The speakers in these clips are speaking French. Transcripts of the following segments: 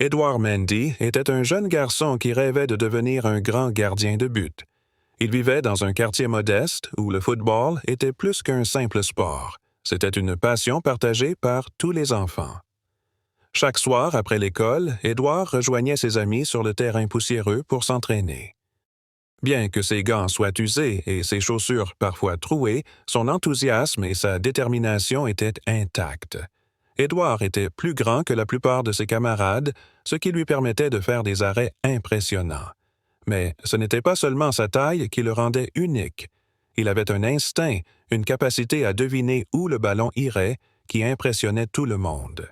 Edouard Mendy était un jeune garçon qui rêvait de devenir un grand gardien de but. Il vivait dans un quartier modeste où le football était plus qu'un simple sport. C'était une passion partagée par tous les enfants. Chaque soir, après l'école, Édouard rejoignait ses amis sur le terrain poussiéreux pour s'entraîner. Bien que ses gants soient usés et ses chaussures parfois trouées, son enthousiasme et sa détermination étaient intacts. Édouard était plus grand que la plupart de ses camarades, ce qui lui permettait de faire des arrêts impressionnants. Mais ce n'était pas seulement sa taille qui le rendait unique. Il avait un instinct, une capacité à deviner où le ballon irait, qui impressionnait tout le monde.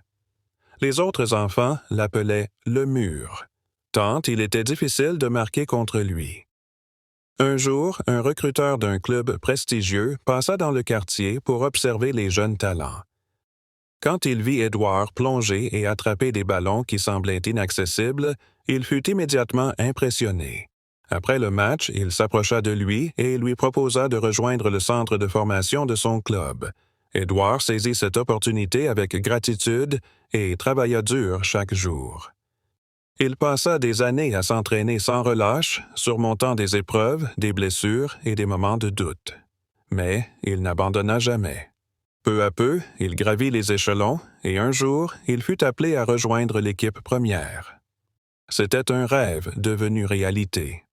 Les autres enfants l'appelaient « le mur », tant il était difficile de marquer contre lui. Un jour, un recruteur d'un club prestigieux passa dans le quartier pour observer les jeunes talents. Quand il vit Édouard plonger et attraper des ballons qui semblaient inaccessibles, il fut immédiatement impressionné. Après le match, il s'approcha de lui et lui proposa de rejoindre le centre de formation de son club. Édouard saisit cette opportunité avec gratitude et travailla dur chaque jour. Il passa des années à s'entraîner sans relâche, surmontant des épreuves, des blessures et des moments de doute. Mais il n'abandonna jamais. Peu à peu, il gravit les échelons et un jour, il fut appelé à rejoindre l'équipe première. C'était un rêve devenu réalité.